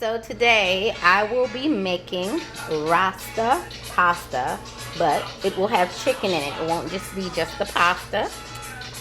So today I will be making rasta pasta, but it will have chicken in it. It won't just be just the pasta.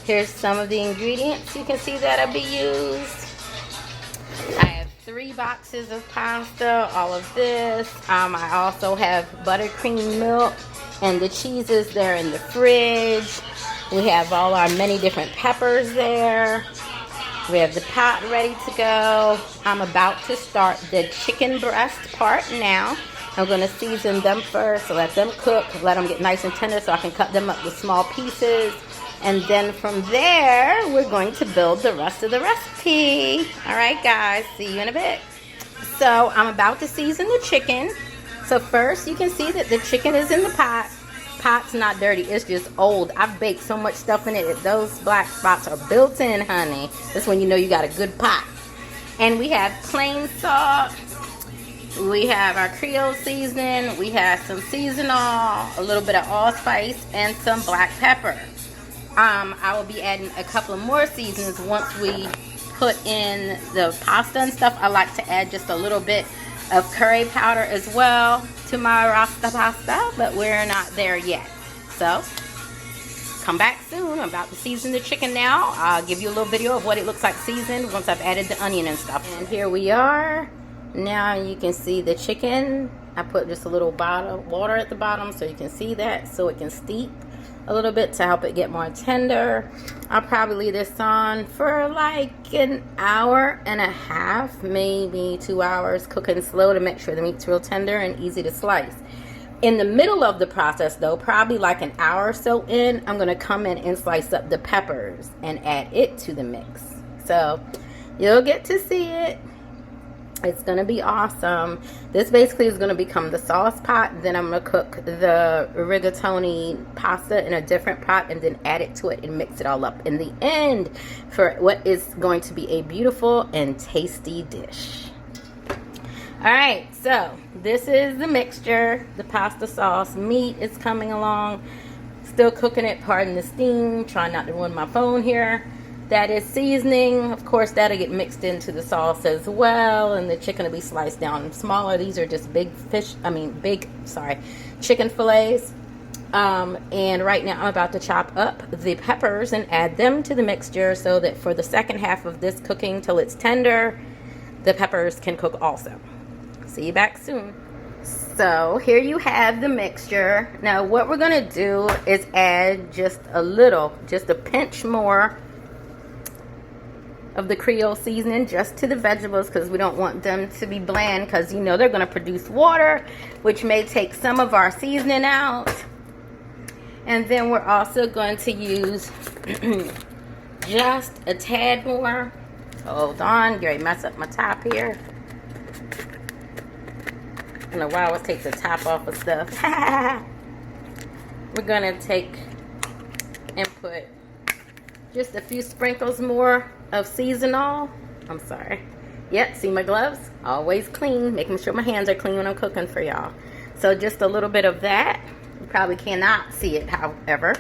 Here's some of the ingredients you can see that'll be used. I have 3 boxes of pasta, all of this. I also have buttercream milk and the cheeses there in the fridge. We have all our many different peppers there. We have the pot ready to go. I'm about to start the chicken breast part now. I'm going to season them first, so let them cook, let them get nice and tender so I can cut them up with small pieces. And then from there, we're going to build the rest of the recipe. All right, guys, see you in a bit. So I'm about to season the chicken. So first, you can see that the chicken is in the pot. Pot's not dirty, it's just old. I've baked so much stuff in it that those black spots are built in, honey. That's when you know you got a good pot. And we have plain salt. We have our Creole seasoning. We have some seasonal, a little bit of allspice, and some black pepper. I will be adding a couple of more seasonings once we put in the pasta and stuff. I like to add just a little bit of curry powder as well to my rasta pasta, but we're not there yet. So come back soon. I'm about to season the chicken now. I'll give you a little video of what it looks like seasoned once I've added the onion and stuff. And here we are. Now you can see the chicken. I put just a little bottle of water at the bottom so you can see that, so it can steep a little bit to help it get more tender. I'll probably leave this on for like an hour and a half, maybe 2 hours, cooking slow to make sure the meat's real tender and easy to slice. In the middle of the process though, probably like an hour or so in, I'm gonna come in and slice up the peppers and add it to the mix. So you'll get to see it. It's gonna be awesome. This basically is gonna become the sauce pot. Then I'm gonna cook the rigatoni pasta in a different pot and then add it to it and mix it all up in the end for what is going to be a beautiful and tasty dish. All right, so this is the mixture, the pasta sauce. Meat is coming along. Still cooking it, pardon the steam. Trying not to ruin my phone here. That is seasoning. Of course, that'll get mixed into the sauce as well, and the chicken will be sliced down smaller. These are just big chicken fillets. And right now I'm about to chop up the peppers and add them to the mixture so that for the second half of this cooking till it's tender, the peppers can cook also. See you back soon. So here you have the mixture. Now what we're gonna do is add just a pinch more of the Creole seasoning just to the vegetables, because we don't want them to be bland, because you know they're going to produce water, which may take some of our seasoning out. And then we're also going to use just a tad more. Hold on, Gary, mess up my top here. I don't know why I always take the top off of stuff. We're going to take and put just a few sprinkles more of seasonal. I'm sorry. Yep, see my gloves? Always clean, making sure my hands are clean when I'm cooking for y'all. So just a little bit of that. You probably cannot see it, however.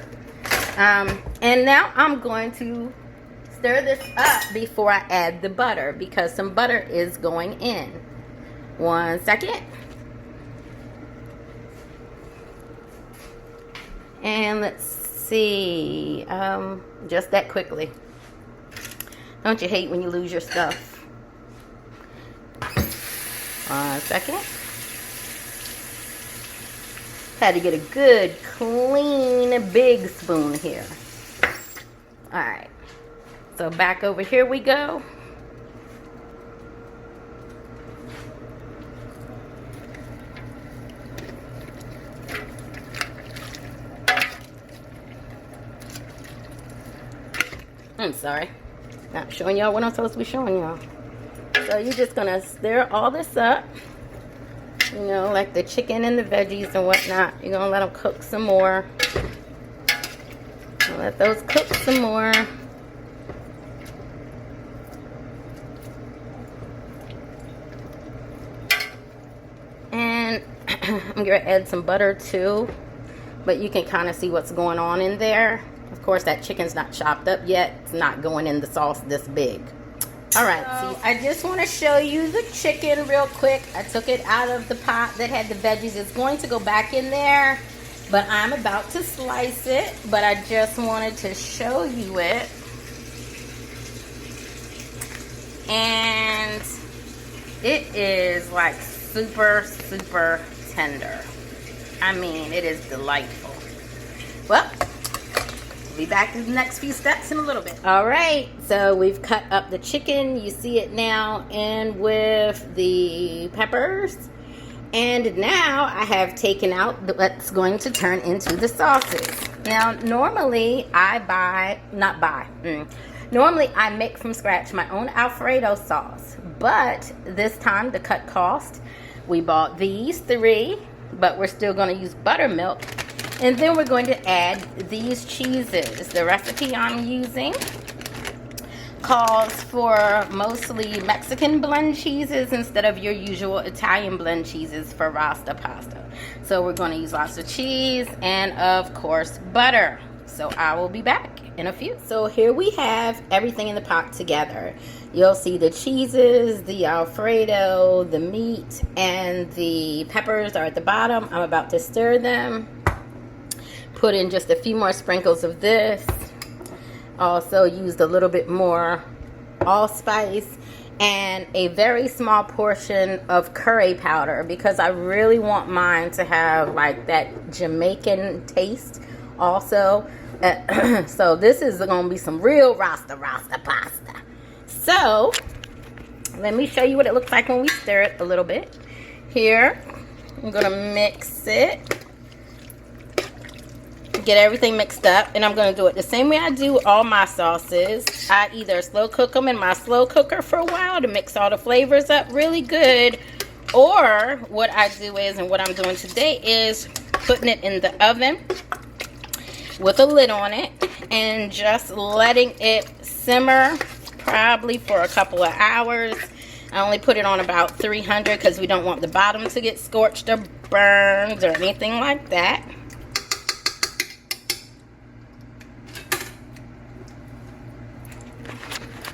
And now I'm going to stir this up before I add the butter, because some butter is going in. 1 second. And let's see, just that quickly. Don't you hate when you lose your stuff? 1 second. Had to get a good, clean, big spoon here. Alright. So back over here we go. I'm sorry. Not showing y'all what I'm supposed to be showing y'all. So you're just gonna stir all this up. You know, like the chicken and the veggies and whatnot. You're gonna let them cook some more. Let those cook some more. And I'm gonna add some butter too. But you can kind of see what's going on in there. Of course, that chicken's not chopped up yet. It's not going in the sauce this big. All right, so I just want to show you the chicken real quick. I took it out of the pot that had the veggies. It's going to go back in there, but I'm about to slice it, but I just wanted to show you it. And it is like super, super tender. I mean, it is delightful. Well, be back to the next few steps in a little bit. All right, so we've cut up the chicken. You see it now in with the peppers. And now I have taken out what's going to turn into the sauces. Now, normally normally I make from scratch my own Alfredo sauce. But this time, to cut cost, we bought these 3, but we're still going to use buttermilk. And then we're going to add these cheeses. The recipe I'm using calls for mostly Mexican blend cheeses instead of your usual Italian blend cheeses for Rasta pasta. So we're going to use lots of cheese and, of course, butter. So I will be back in a few. So here we have everything in the pot together. You'll see the cheeses, the Alfredo, the meat, and the peppers are at the bottom. I'm about to stir them. Put in just a few more sprinkles of this. Also used a little bit more allspice and a very small portion of curry powder because I really want mine to have like that Jamaican taste also. So this is going to be some real Rasta pasta. So let me show you what it looks like when we stir it a little bit. Here, I'm going to mix it. Get everything mixed up, and I'm going to do it the same way I do all my sauces. I either slow cook them in my slow cooker for a while to mix all the flavors up really good, or what I do is, and what I'm doing today is putting it in the oven with a lid on it and just letting it simmer probably for a couple of hours. I only put it on about 300 because we don't want the bottom to get scorched or burned or anything like that.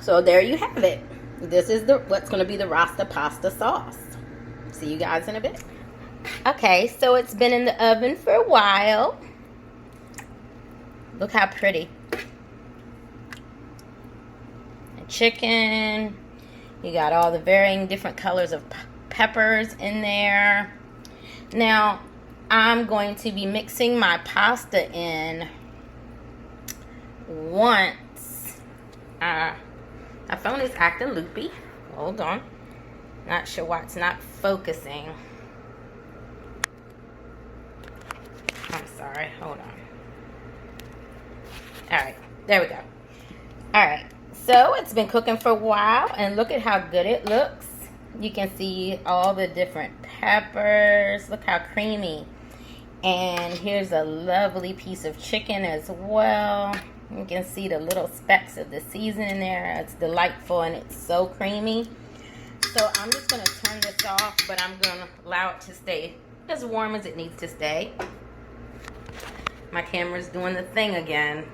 So there you have it. This is what's going to be the Rasta pasta sauce. See you guys in a bit. Okay, so it's been in the oven for a while. Look how pretty. The chicken. You got all the varying different colors of peppers in there. Now, I'm going to be mixing my pasta in once. My phone is acting loopy. Hold on. Not sure why it's not focusing. I'm sorry. Hold on. Alright. There we go. Alright. So it's been cooking for a while. And look at how good it looks. You can see all the different peppers. Look how creamy. And here's a lovely piece of chicken as well. You can see the little specks of the seasoning there. It's delightful and it's so creamy. So I'm just going to turn this off, but I'm going to allow it to stay as warm as it needs to stay. My camera's doing the thing again.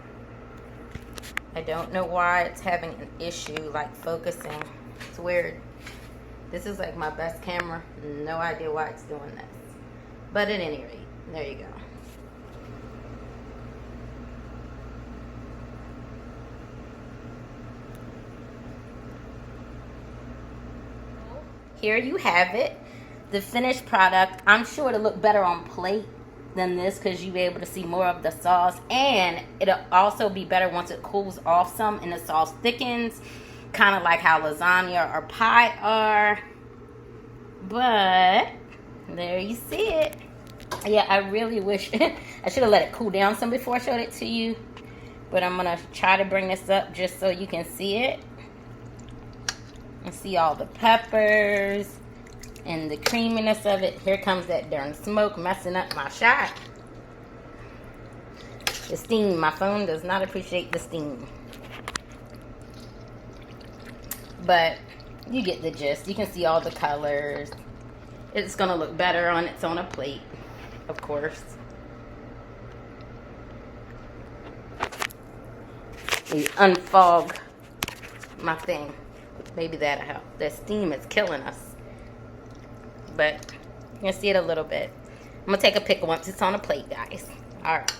I don't know why it's having an issue like focusing. It's weird. This is like my best camera. No idea why it's doing this. But at any rate, there you go. Here you have it, the finished product. I'm sure it'll look better on plate than this because you'll be able to see more of the sauce, and it'll also be better once it cools off some and the sauce thickens, kind of like how lasagna or pie are. But there you see it. Yeah, I really wish I should have let it cool down some before I showed it to you, but I'm gonna try to bring this up just so you can see it. And see all the peppers and the creaminess of it. Here comes that darn smoke messing up my shot. The steam. My phone does not appreciate the steam. But you get the gist. You can see all the colors. It's going to look better on its on a plate, of course. We unfog my thing. Maybe that'll help. The steam is killing us. But you can see it a little bit. I'm going to take a pickle once it's on a plate, guys. All right.